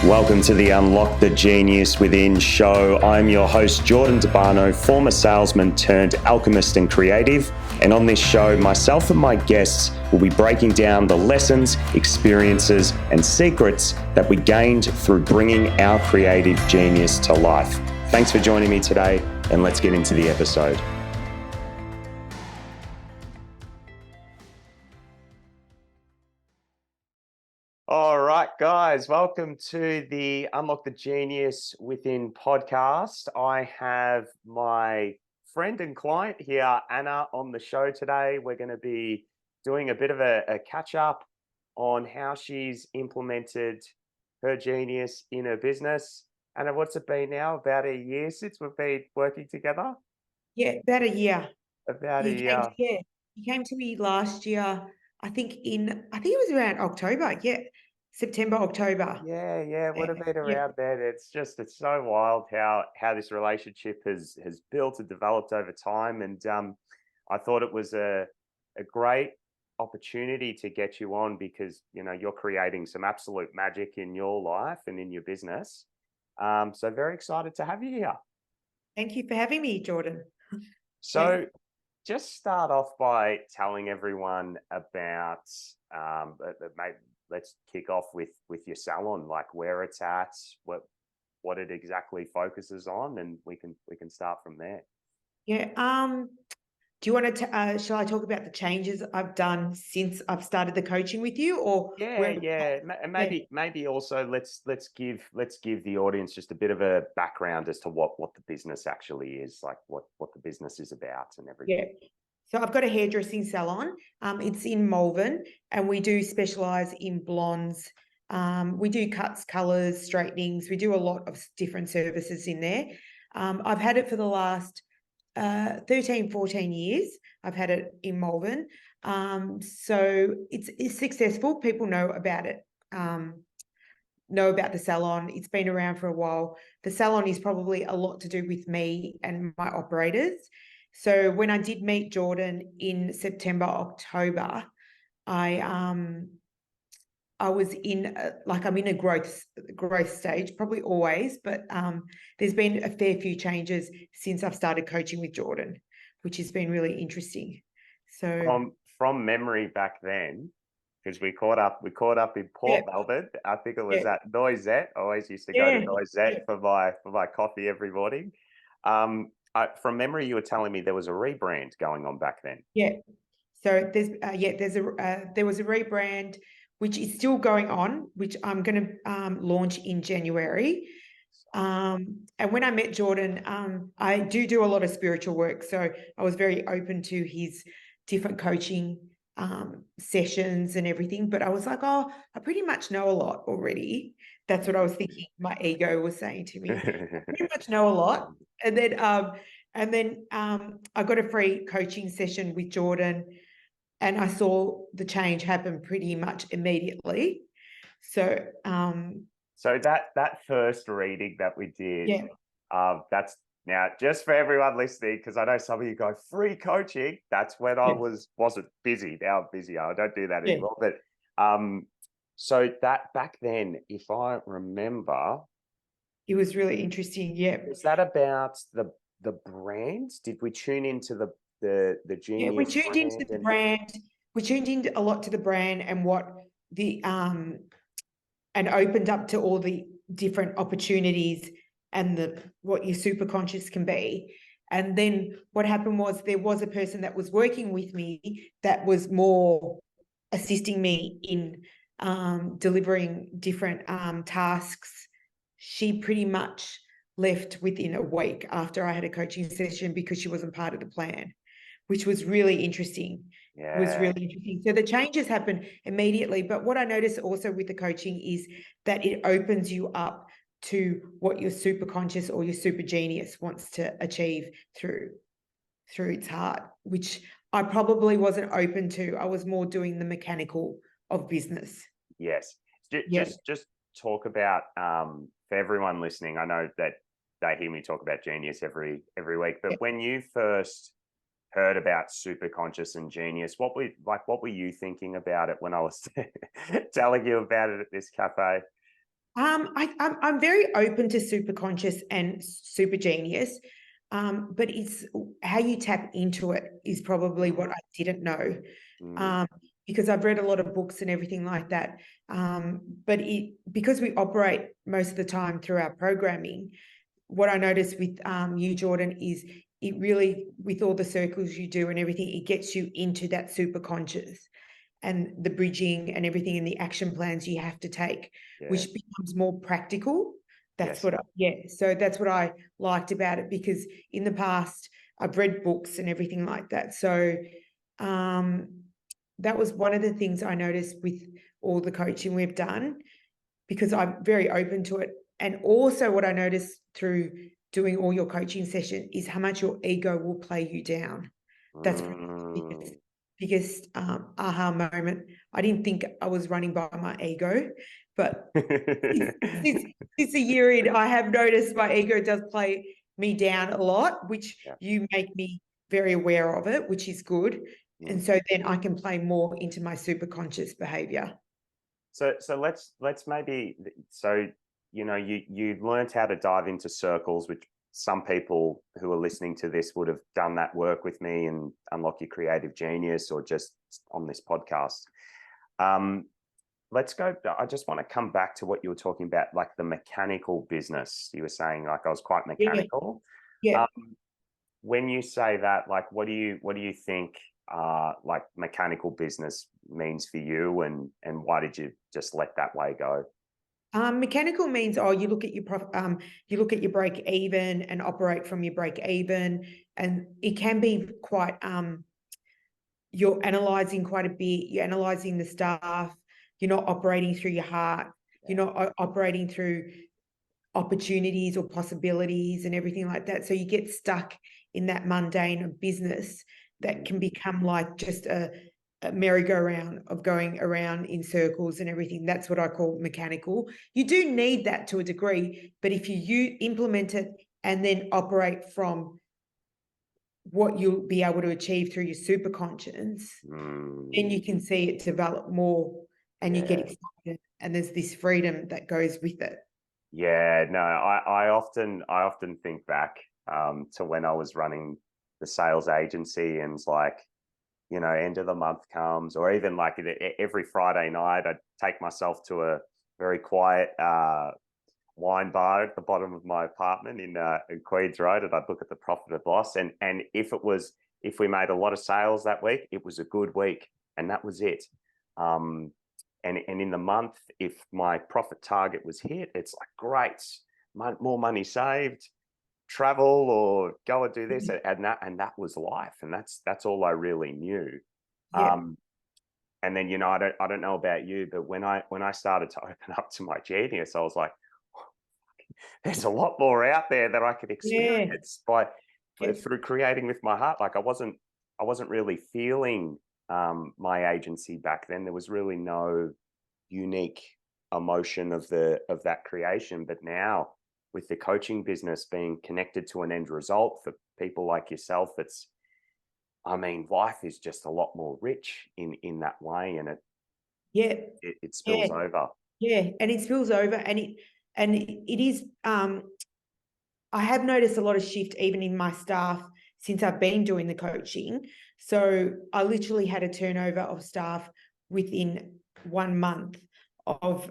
Welcome to the Unlock the Genius Within show. I'm your host, Jordan DeBarno, former salesman turned alchemist and creative. And on this show, myself and my guests will be breaking down the lessons, experiences, and secrets that we gained through bringing our creative genius to life. Thanks for joining me today, and let's get into the episode. All right, guys, welcome to the Unlock the Genius Within podcast. I have my friend and client here, Anna, on the show today. We're going to be doing a bit of a catch up on how she's implemented her genius in her business. Anna, what's it been now? About a year since we've been working together? Yeah, about a year. About a year. He came to me last year, I think it was around October. Yeah, September, October. Yeah, would have been around then. It's so wild how this relationship has built and developed over time. And I thought it was a great opportunity to get you on because you're creating some absolute magic in your life and in your business. So very excited to have you here. Thank you for having me, Jordan. So just start off by telling everyone about let's kick off with your salon, like where it's at, what it exactly focuses on, and we can start from there. Do you want to shall I talk about the changes I've done since I've started the coaching with you, or and maybe also let's give the audience just a bit of a background as to what the business actually is, like what the business is about and everything. So I've got a hairdressing salon. It's in Malvern, and we do specialise in blondes. We do cuts, colours, straightenings. We do a lot of different services in there. I've had it for the last 13, 14 years. I've had it in Malvern. So it's successful. People know about it, know about the salon. It's been around for a while. The salon is probably a lot to do with me and my operators. So when I did meet Jordan in September, October, I was in I'm in a growth stage, probably always, but there's been a fair few changes since I've started coaching with Jordan, which has been really interesting. So from memory back then, because we caught up in Port Melbourne. I think it was at Noisette. I always used to go to Noisette for my coffee every morning. From memory, you were telling me there was a rebrand going on back then. Yeah. So there was a rebrand which is still going on, which I'm going to launch in January. And when I met Jordan, I do a lot of spiritual work, so I was very open to his different coaching sessions and everything. But I was like, I pretty much know a lot already. That's what I was thinking. My ego was saying to me, I pretty much know a lot. And then I got a free coaching session with Jordan, and I saw the change happen pretty much immediately. So that first reading that we did, that's now just for everyone listening, because I know some of you go free coaching. That's when I wasn't busy. Now I'm busy. I don't do that anymore. But so that back then, if I remember, it was really interesting. Yeah. Is that about the brand? Did we tune into the genius? Yeah, we tuned into the brand. We tuned in a lot to the brand and what the and opened up to all the different opportunities and what your superconscious can be. And then what happened was there was a person that was working with me that was more assisting me in delivering different tasks. She pretty much left within a week after I had a coaching session because she wasn't part of the plan, which was really interesting. Yeah. It was really interesting. So the changes happen immediately. But what I notice also with the coaching is that it opens you up to what your superconscious or your super genius wants to achieve through its heart, which I probably wasn't open to. I was more doing the mechanical of business. Yes. Just talk about for everyone listening. I know that they hear me talk about genius every week, but when you first heard about superconscious and genius, what were you thinking about it when I was telling you about it at this cafe? I'm very open to super conscious and super genius, but it's how you tap into it is probably what I didn't know, Mm, um, because I've read a lot of books and everything like that. But because we operate most of the time through our programming, what I noticed with you, Jordan, is it really, with all the circles you do and everything, it gets you into that super conscious and the bridging and everything and the action plans you have to take, which yes, becomes more practical. That's yes. what, so that's what I liked about it, because in the past I've read books and everything like that. So that was one of the things I noticed with all the coaching we've done, because I'm very open to it. And also what I noticed through doing all your coaching session is how much your ego will play you down. That's probably the Mm. biggest aha moment. I didn't think I was running by my ego, but since, since a year in, I have noticed my ego does play me down a lot, which Yeah. you make me very aware of it, which is good. And Mm. so then I can play more into my super conscious behavior. So let's maybe, so you learned how to dive into circles, which some people who are listening to this would have done that work with me and unlock your creative genius, or just on this podcast. Um, let's go. I just want to come back to what you were talking about, like the mechanical business. You were saying like I was quite Yeah, mechanical. yeah. Um, when you say that, like, what do you think like mechanical business means for you, and why did you just let that way go? Mechanical means, oh, you look at your you look at your break even and operate from your break even, and it can be quite you're analyzing quite a bit. You're analyzing the staff. You're not operating through your heart. You're not operating through opportunities or possibilities and everything like that. So you get stuck in that mundane business that can become like just a merry-go-round of going around in circles and everything. That's what I call mechanical. You do need that to a degree, but if you implement it and then operate from what you'll be able to achieve through your super conscience, then Mm, you can see it develop more and you get yeah. excited, and there's this freedom that goes with it. Yeah, no, I often think back to when I was running the sales agency, and it's like, end of the month comes, or even like every Friday night, I'd take myself to a very quiet wine bar at the bottom of my apartment in Queens Road, and I'd look at the profit and loss, and if we made a lot of sales that week, it was a good week, and that was it. Um, and in the month, if my profit target was hit, it's like great, more money saved, travel or go and do this, and that was life, and that's all I really knew. Yeah, And then I don't know about you, but when I started to open up to my genius, I was like, there's a lot more out there that I could yeah, experience by yeah, through creating with my heart. Like I wasn't really feeling my agency back then. There was really no unique emotion of that creation. But now, with the coaching business being connected to an end result for people like yourself, life is just a lot more rich in that way, and it yeah, it, it yeah, spills over. yeah. And it spills over, and it is. I have noticed a lot of shift even in my staff since I've been doing the coaching. So I literally had a turnover of staff within 1 month of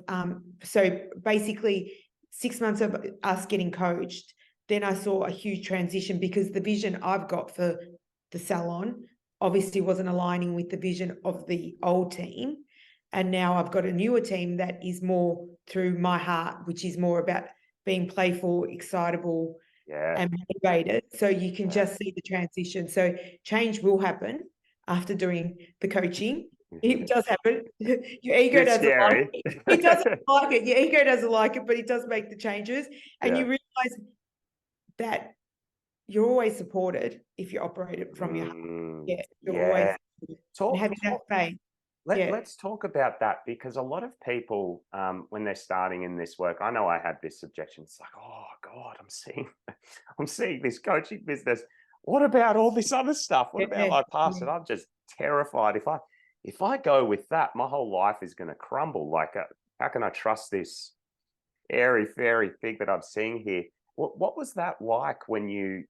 so basically 6 months of us getting coached. Then I saw a huge transition, because the vision I've got for the salon obviously wasn't aligning with the vision of the old team. And now I've got a newer team that is more through my heart, which is more about being playful, excitable, Yeah, and motivated. So you can yeah. just see the transition. So change will happen after doing the coaching. It does happen. Your ego Bit doesn't like scary. it. It doesn't like it. Your ego doesn't like it, but it does make the changes. And Yeah. you realize that you're always supported if you operate it from your heart. Yeah, you're always Yeah. and Talk, having that talk. faith. Let, Yeah. let's talk about that, because a lot of people, when they're starting in this work, I know I had this objection. It's like, oh God, I'm seeing this coaching business. What about all this other stuff? What about Yeah. my past? And I'm just terrified. If I go with that, my whole life is going to crumble. Like, how can I trust this airy fairy thing that I'm seeing here. What was that like when we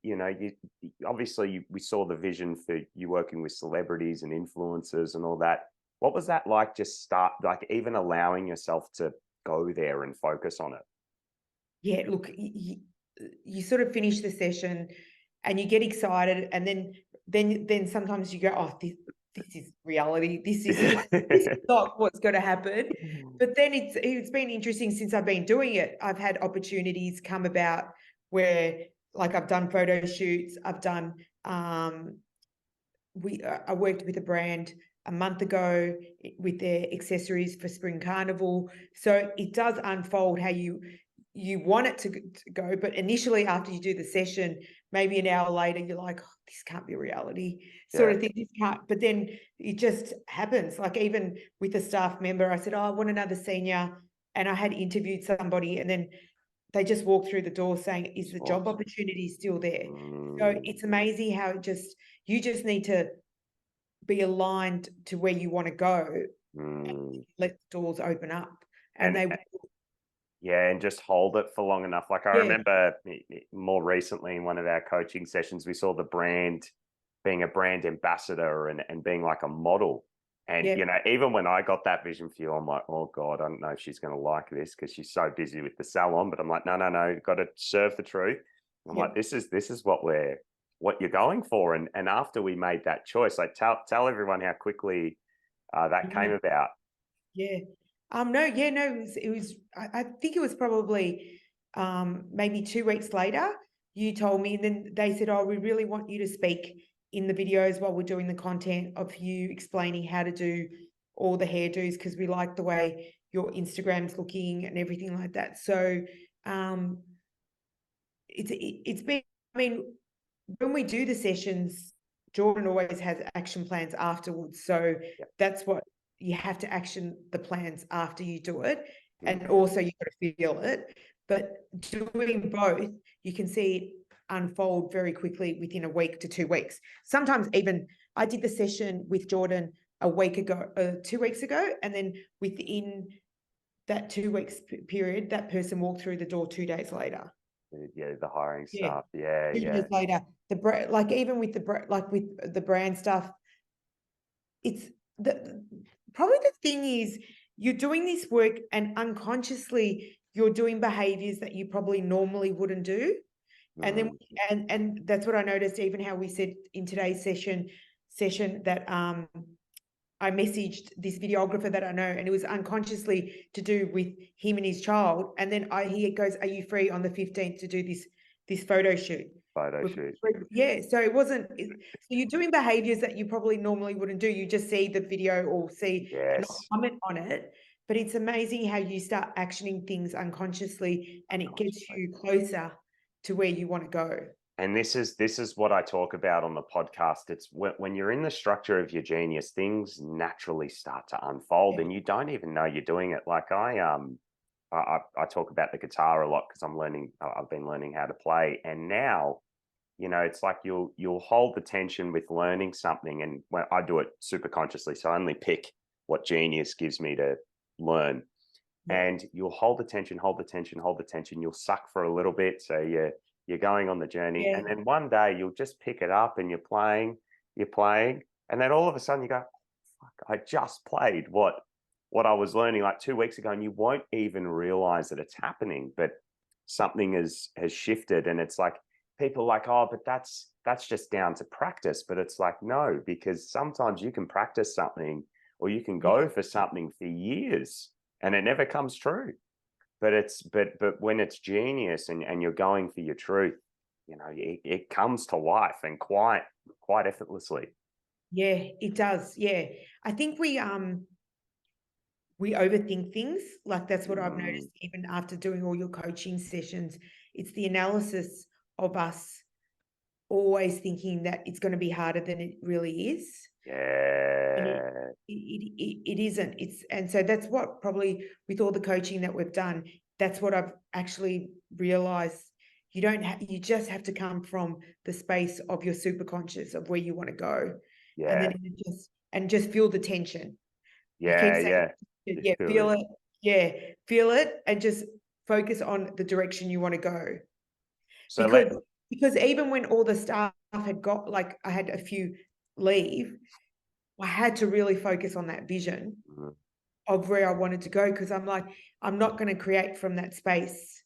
saw the vision for you working with celebrities and influencers and all that. What was that like? Just start like even allowing yourself to go there and focus on it. Yeah, look, you sort of finish the session and you get excited, and then sometimes you go, oh, this is reality. This is not what's going to happen. But then it's been interesting since I've been doing it. I've had opportunities come about where, like, I've done photo shoots. I've done I worked with a brand a month ago with their accessories for Spring Carnival. So it does unfold how you want it to go, but initially after you do the session, maybe an hour later, you're like, oh, this can't be reality, sort Yeah. of thing. This can't, but then it just happens. Like even with a staff member, I said, oh, I want another senior. And I had interviewed somebody, and then they just walked through the door saying, is the job Awesome. opportunity still there? So Mm, it's amazing how you just need to be aligned to where you want to go and mm. let doors open up. And And they, yeah, and just hold it for long enough. Like I yeah, remember more recently in one of our coaching sessions, we saw the brand being a brand ambassador and being like a model. And, yeah, even when I got that vision for you, I'm like, oh God, I don't know if she's going to like this because she's so busy with the salon. But I'm like, no, you've got to serve the truth. I'm yeah. like, this is what you're going for. And after we made that choice, like tell everyone how quickly that came about. Yeah. No, yeah, no, it was I think it was probably maybe 2 weeks later, you told me, and then they said, oh, we really want you to speak in the videos while we're doing the content of you explaining how to do all the hairdos, because we like the way your Instagram's looking and everything like that. So um it's been, I mean, when we do the sessions, Jordan always has action plans afterwards. So Yeah. that's what you have to action the plans after you do it. Mm. And also you've got to feel it. But doing both, you can see it unfold very quickly within a week to 2 weeks. Sometimes even I did the session with Jordan a week ago, 2 weeks ago, and then within that 2 weeks period, that person walked through the door 2 days later. Yeah, the hiring Yeah. staff. Yeah, 2 days yeah. later, like even with the brand stuff, it's the probably the thing is you're doing this work and unconsciously you're doing behaviors that you probably normally wouldn't do. And then Mm, and that's what I noticed, even how we said in today's session that I messaged this videographer that I know, and it was unconsciously to do with him and his child. And then he goes, "Are you free on the 15th to do this photo shoot?" photo shoot. Yeah, so it wasn't. So you're doing behaviors that you probably normally wouldn't do. You just see the video or see and not Yes. comment on it. But it's amazing how you start actioning things unconsciously, and it gets Unconsciously. you closer to where you want to go. And this is what I talk about on the podcast. It's when you're in the structure of your genius, things naturally start to unfold, Yeah, and you don't even know you're doing it. Like I talk about the guitar a lot because I've been learning how to play, and now it's like you'll hold the tension with learning something, and when I do it super consciously, so I only pick what genius gives me to learn, yeah, and you'll hold the tension, hold the tension, hold the tension. You'll suck for a little bit, so you're going on the journey, yeah, and then one day you'll just pick it up and you're playing, and then all of a sudden you go, "Fuck! I just played what I was learning like 2 weeks ago," and you won't even realize that it's happening, but something has shifted, and it's like people are like, "Oh, but that's just down to practice," but it's like no, because sometimes you can practice something or you can yeah. go for something for years and it never comes true. But when it's genius and you're going for your truth, it comes to life and quite effortlessly. Yeah, it does. Yeah. I think we overthink things. Like that's what I've Mm, noticed even after doing all your coaching sessions. It's the analysis of us always thinking that it's going to be harder than it really is. And yeah, it isn't. And so that's what probably with all the coaching that we've done, that's what I've actually realized. You just have to come from the space of your superconscious of where you want to go. And yeah, then just feel the tension. You keep yeah, saying, yeah. Just yeah, feel feel it. it. Yeah, feel it and just focus on the direction you want to go. So Because even when all the staff had got, like, I had a few leave, I had to really focus on that vision Mhm. of where I wanted to go, because I'm like, I'm not going to create from that space,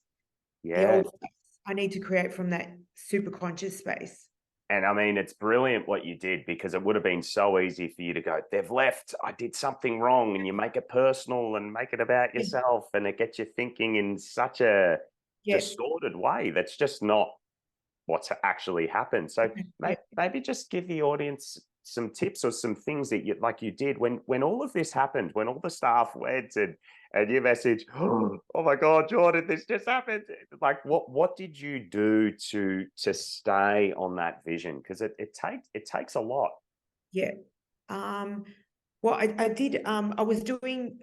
the Yeah. old space. I need to create from that super conscious space. And I mean, it's brilliant what you did, because it would have been so easy for you to go, they've left, I did something wrong. And you make it personal and make it about Yeah. yourself. And it gets you thinking in such a Yeah. distorted way. That's just not what's actually happened. So Yeah. maybe just give the audience some tips or some things that you, like you did when all of this happened, when all the staff went and you message, oh my God, Jordan, this just happened. Like what did you do to stay on that vision? Because it takes a lot. Yeah. Well, I did, I was doing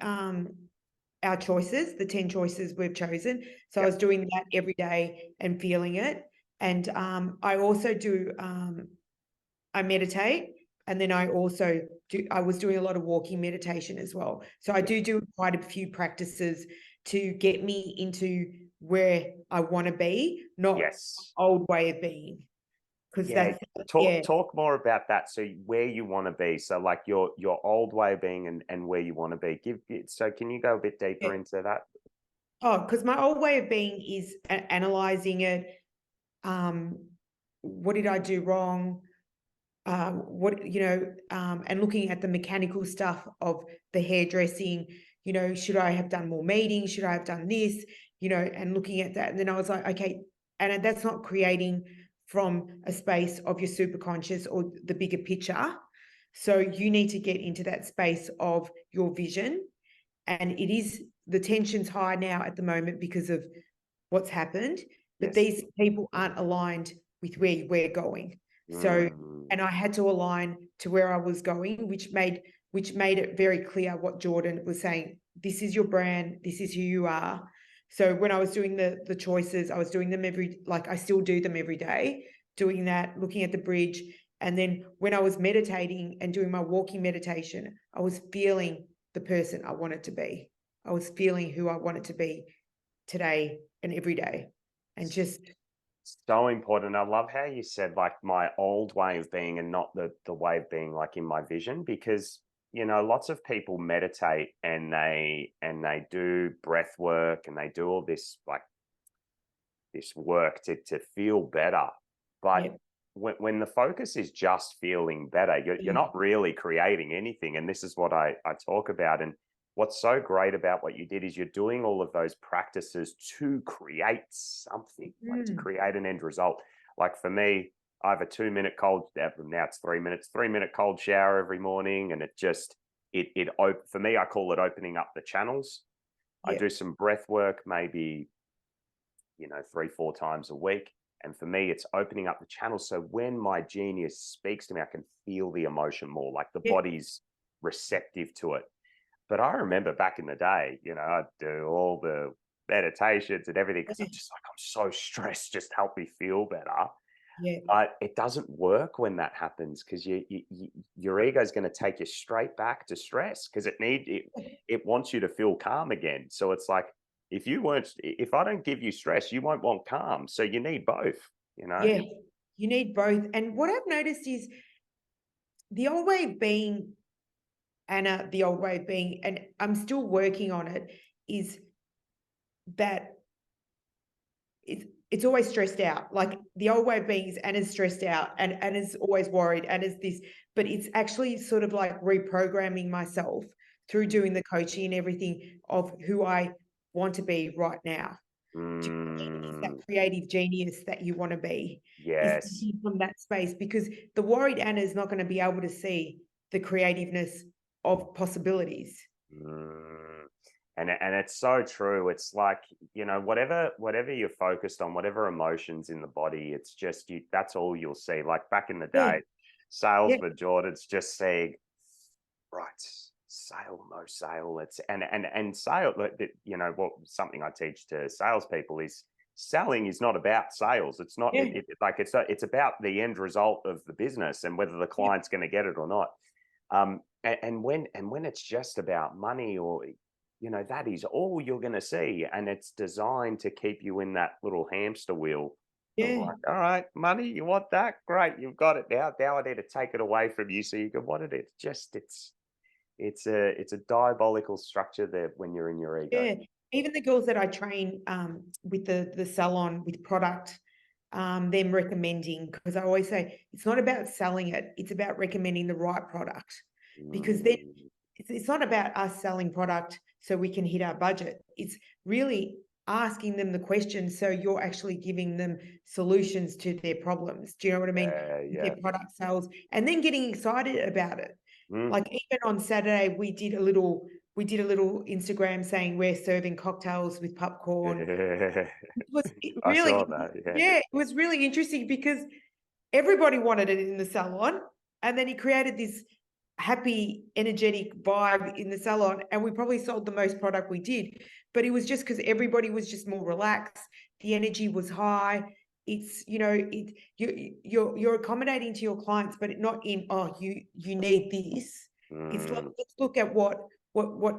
our choices, the 10 choices we've chosen. So I Yep. was doing that every day and feeling it. And I also do, I meditate. And then I also I was doing a lot of walking meditation as well. So I Yep. do quite a few practices to get me into where I want to be, not Yes. old way of being. Because Yeah. that's, yeah. Talk more about that. So where you want to be. So like your old way of being and where you want to be. So can you go a bit Yeah. deeper into that? Oh, because my old way of being is analyzing it. Um, what did I do wrong? What, and looking at the mechanical stuff of the hairdressing, should I have done more meetings? Should I have done this? And looking at that. And then I was like, okay, and that's not creating from a space of your superconscious or the bigger picture. So you need to get into that space of your vision. And it is, the tension's high now at the moment because of what's happened, but Yes. these people aren't aligned with where we're going. So, Mm. and I had to align to where I was going, which made it very clear what Jordan was saying. This is your brand. This is who you are. So when I was doing the choices, I was doing them I still do them every day, doing that, looking at the bridge. And then when I was meditating and doing my walking meditation, I was feeling the person I wanted to be. I was feeling who I wanted to be today and every day. And just, So important. I love how you said like my old way of being and not the way of being like in my vision, because lots of people meditate and they do breath work and they do all this like this work to feel better. But yeah, when the focus is just feeling better, you're yeah, not really creating anything. And this is what I talk about. And what's so great about what you did is you're doing all of those practices to create something, like to create an end result. Like for me, I have a 2-minute cold, now it's 3 minutes, 3-minute cold shower every morning. And for me, I call it opening up the channels. I yeah, do some breath work, maybe 3-4 times a week. And for me, it's opening up the channel. So when my genius speaks to me, I can feel the emotion more, like the yeah, body's receptive to it. But I remember back in the day, I'd do all the meditations and everything because yeah, I'm just like, I'm so stressed, just help me feel better. yeah, But it doesn't work when that happens because your ego is going to take you straight back to stress because it wants you to feel calm again. So it's like if I don't give you stress, you won't want calm. So you need both. yeah. You need both. And what I've noticed is the old way of being, Anna, the old way of being, and I'm still working on it, is that it's always stressed out. Like the old way of being is Anna's stressed out and Anna's always worried, Anna's this, but it's actually sort of like reprogramming myself through doing the coaching and everything of who I want to be right now. To create is that Mm, creative genius that you want to be, is yes. from that space, because the worried Anna is not going to be able to see the creativeness of possibilities. Mm. And it's so true. It's like, whatever you're focused on, whatever emotions in the body, it's just that's all you'll see. Like back in the Yeah, day, yeah, salesman Jordan's just saying, right, sale, no sale. It's and sale, what something I teach to salespeople is selling is not about sales. It's not yeah, it's about the end result of the business and whether the yeah, client's going to get it or not. And when it's just about money or that is all you're going to see. And it's designed to keep you in that little hamster wheel of Yeah. like, all right, money, you want that? Great, you've got it now. Now I need to take it away from you so you can want it. It's a diabolical structure there when you're in your ego. Yeah. Even the girls that I train with the salon with product, them recommending, because I always say it's not about selling it, it's about recommending the right product. Because then Mm, it's not about us selling product so we can hit our budget. It's really asking them the questions so you're actually giving them solutions to their problems. Do you know what I mean? yeah, With yeah. their product sales, and then getting excited about it. Mm. Like even on Saturday, we did a little Instagram saying we're serving cocktails with popcorn. It I really, saw that. Yeah. yeah, it was really interesting because everybody wanted it in the salon, and then he created this happy, energetic vibe in the salon, and we probably sold the most product we did. But it was just because everybody was just more relaxed. The energy was high. It's you're accommodating to your clients, but not in you need this. It's like Mm, let's look at what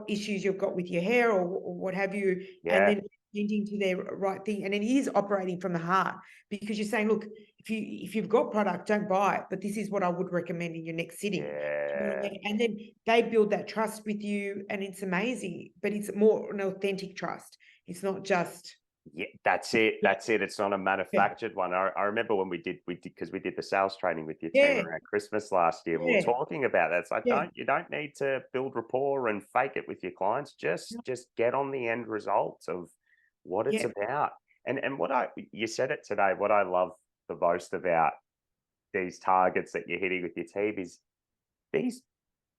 issues you've got with your hair or what have you, and yeah. then tending to their right thing. And it is operating from the heart because you're saying, look, if you've got product, don't buy it, but this is what I would recommend in your next sitting. Do you know what I Yeah. mean? And then they build that trust with you, and it's amazing. But it's more an authentic trust. It's not just Yeah, that's it. yeah, That's it. It's not a yeah, manufactured one. I remember when we did because we did the sales training with your team yeah, around Christmas last year. We were yeah, talking about that. It's like yeah, you don't need to build rapport and fake it with your clients. Just get on the end results of what it's yeah, about. And what you said it today. What I love the most about these targets that you're hitting with your team is these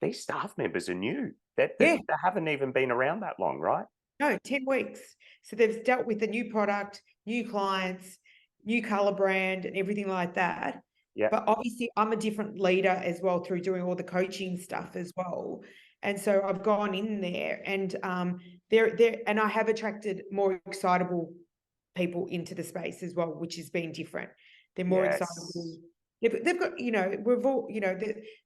these staff members are new. yeah. They haven't even been around that long, right? No, 10 weeks. So they've dealt with a new product, new clients, new color brand, and everything like that. Yeah. But obviously, I'm a different leader as well through doing all the coaching stuff as well. And so I've gone in there and and I have attracted more excitable people into the space as well, which has been different. They're more excitable. Yes. They've got, we've all,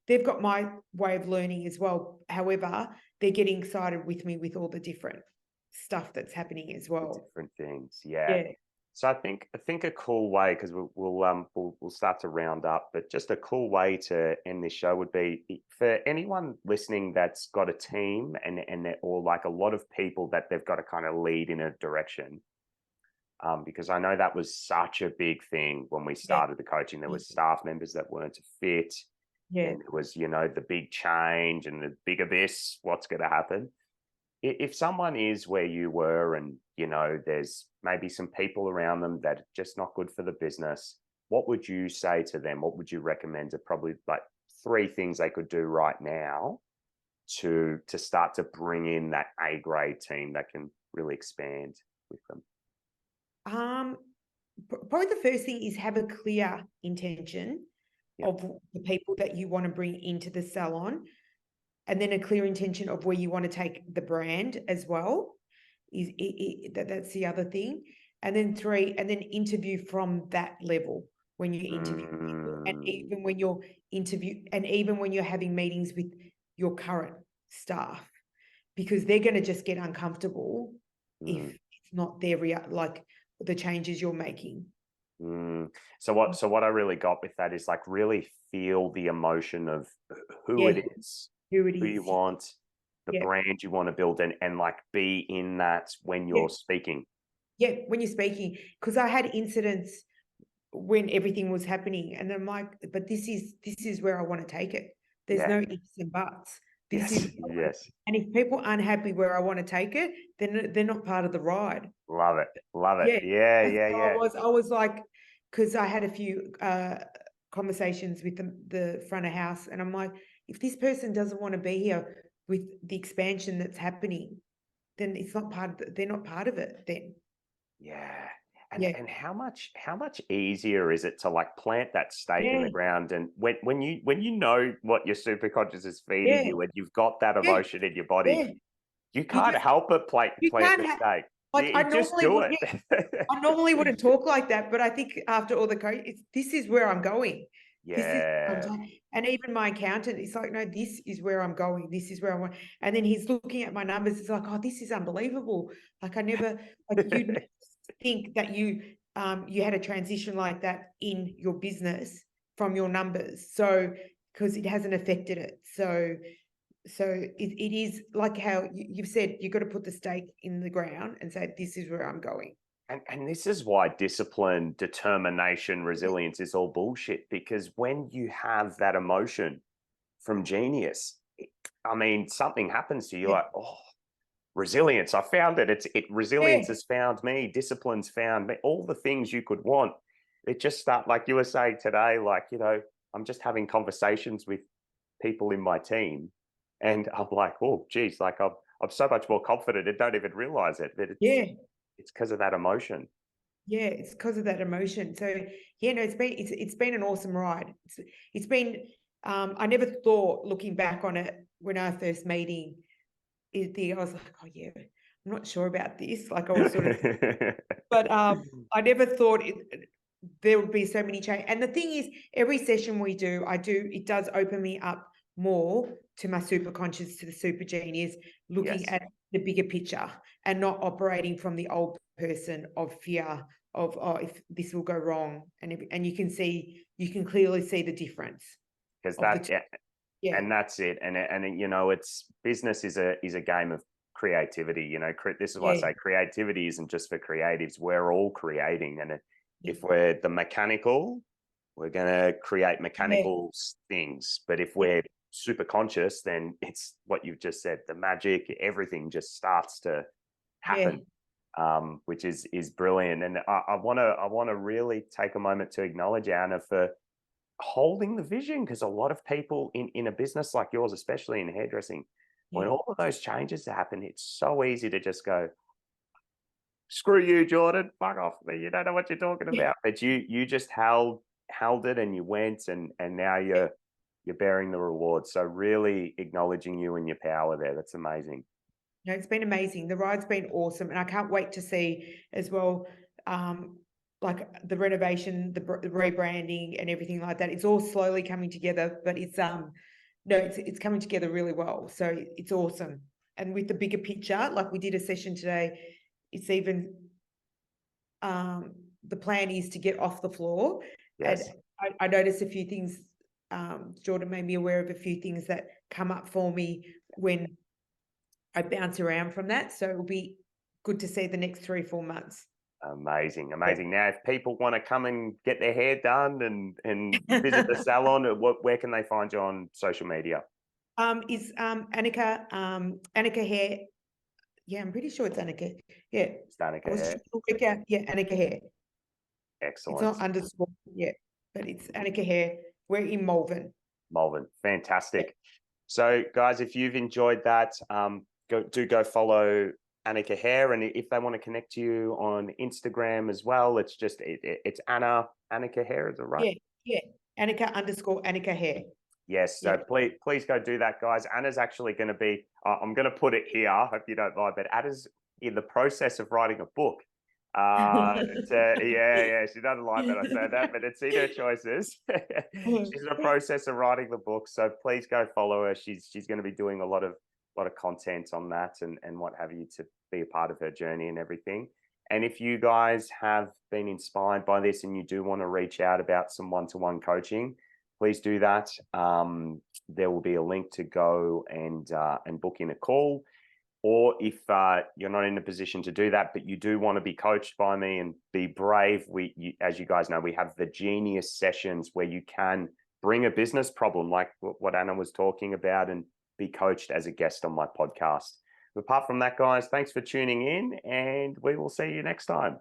they've got my way of learning as well. However, they're getting excited with me with all the different stuff that's happening as The well. different things, yeah. Yeah, So I think a cool way because we'll start to round up, but just a cool way to end this show would be for anyone listening that's got a team or like a lot of people that they've got to kind of lead in a direction. Because I know that was such a big thing when we yeah, started the coaching. There was staff members that weren't a fit. yeah. Then there was, the big change and the big abyss. What's going to happen? If someone is where you were and there's maybe some people around them that are just not good for the business, what would you say to them? What would you recommend are probably like 3 things they could do right now to start to bring in that A grade team that can really expand with them? Um, Probably the first thing is have a clear intention Yeah. of the people that you want to bring into the salon, and then a clear intention of where you want to take the brand as well. That's the other thing. And then 3, and then interview from that level when you interview people, and Mm, even when you're having meetings with your current staff, because they're going to just get uncomfortable if mm, it's not their like the changes you're making. mm. So what I really got with that is like really feel the emotion of who it Yeah, is, who it who you is. want, the Yeah, brand you want to build, and like be in that when yeah, you're speaking. yeah. When you're speaking, because I had incidents when everything was happening, and I'm like, but this is where I want to take it. There's Yeah. no ifs and buts. This Yes. is, Yes. and if people aren't happy where I want to take it, then they're not part of the ride. Love it. Love it. Yeah, Yeah. that's Yeah. how I Yeah. was. I was like, because I had a few conversations with the front of house, and I'm like, if this person doesn't want to be here with the expansion that's happening, then it's not part of they're not part of it then. Yeah. And Yeah, and how much easier is it to like plant that stake in yeah, the ground and when you know what your superconscious is feeding yeah, you and you've got that yeah, emotion in your body, yeah. you You can't just help but you plant can't the have stake. like You just do it. I normally wouldn't talk like that, but I think after all the coach, this is where I'm going. This is what I'm Yeah. saying. And even my accountant is like, no, this is where I'm going. This is where I want. And then he's looking at my numbers. It's like, oh, this is unbelievable. Like I never, like you'd never think that you had a transition like that in your business from your numbers. So because it hasn't affected it. So it is like how you've said, you've got to put the stake in the ground and say, this is where I'm going. And this is why discipline, determination, resilience is all bullshit, because when you have that emotion from genius, I mean, something happens to you, Yeah. like, oh, resilience, I found it. Resilience Yeah. has found me, discipline's found me, all the things you could want. It just start, like you were saying today, like, I'm just having conversations with people in my team, and I'm like, oh, geez, like I'm so much more confident and don't even realize it, that Yeah. it's because of that emotion. Yeah, it's because of that emotion. So yeah, no, it's been an awesome ride. It's been I never thought, looking back on it, when our first meeting, I was like, oh yeah, I'm not sure about this. Like I was sort of, but I never thought there would be so many change. And the thing is, every session we do, it does open me up more to my super conscious, to the super genius, looking Yes, at the bigger picture and not operating from the old person of fear of, oh, if this will go wrong. And you can clearly see the difference because of the two. Yeah. and that's it. And it's business is a game of creativity. This is why I Yeah. say creativity isn't just for creatives. We're all creating, and Yeah. if we're the mechanical, we're going to create Yeah. mechanical things. But if Yeah. we're super conscious, then it's what you've just said. The magic, everything just starts to Yeah. happen, which is brilliant. And I want to really take a moment to acknowledge Anna for holding the vision, because a lot of people in a business like yours, especially in hairdressing, when Yeah. all of those changes happen, it's so easy to just go, screw you, Jordan, fuck off me, you don't know what you're talking Yeah. about. But you just held it, and you went, and now Yeah. you're bearing the rewards. So really acknowledging you and your power there. That's amazing. No, it's been amazing. The ride's been awesome, and I can't wait to see as well, like the renovation, the rebranding, and everything like that. It's all slowly coming together, but it's coming together really well. So it's awesome. And with the bigger picture, like we did a session today, it's even the plan is to get off the floor, and Yes. I noticed a few things. Jordan made me aware of a few things that come up for me when I bounce around from that. So it'll be good to see the next 3 4 months. Amazing, Yeah. amazing. Now, if people want to come and get their hair done and visit the salon, where can they find you on social media? Is Annika Hair? Yeah, I'm pretty sure it's Annika. Yeah, I Stanica was Hair. trying to work out. Yeah, Annika Hair. It's not Excellent. underscore yet, but it's Annika Hair. We're in Malvern. Malvern. Yeah. Fantastic. So, guys, if you've enjoyed that, go follow Annika Hair, and if they want to connect to you on Instagram as well, it's Annika Hair. Is it right? Yeah, yeah. Annika Hair. Yes. Yeah. So please go do that, guys. Anna's actually going to be. I'm going to put it here. Hope you don't mind, but Anna's in the process of writing a book. Yeah, she doesn't like that I say that, but it's in her choices. She's in the process of writing the book, so please go follow her. She's going to be doing a lot of content on that and what have you, to be a part of her journey and everything. And if you guys have been inspired by this and you do want to reach out about some one-to-one coaching, please do that. There will be a link to go and book in a call. Or if you're not in a position to do that, but you do want to be coached by me and be brave, as you guys know, we have the Genius sessions where you can bring a business problem like what Anna was talking about and be coached as a guest on my podcast. Apart from that, guys, thanks for tuning in, and we will see you next time.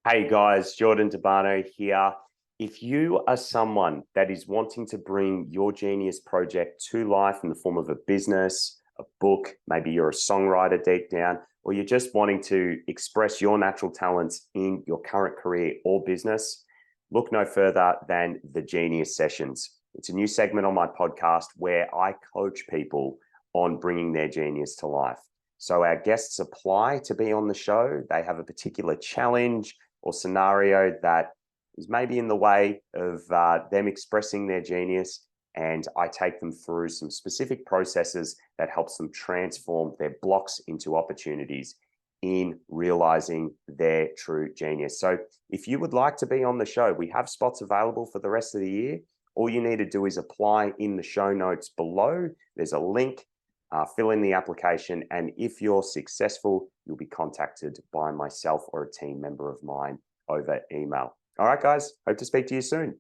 Hey guys, Jordan Dabano here. If you are someone that is wanting to bring your genius project to life in the form of a business, a book, maybe you're a songwriter deep down, or you're just wanting to express your natural talents in your current career or business, look no further than the Genius Sessions. It's a new segment on my podcast where I coach people on bringing their genius to life. So our guests apply to be on the show. They have a particular challenge or scenario that is maybe in the way of them expressing their genius, and I take them through some specific processes that helps them transform their blocks into opportunities in realizing their true genius. So if you would like to be on the show, we have spots available for the rest of the year. All you need to do is apply in the show notes below. There's a link, fill in the application, and if you're successful, you'll be contacted by myself or a team member of mine over email. All right, guys, hope to speak to you soon.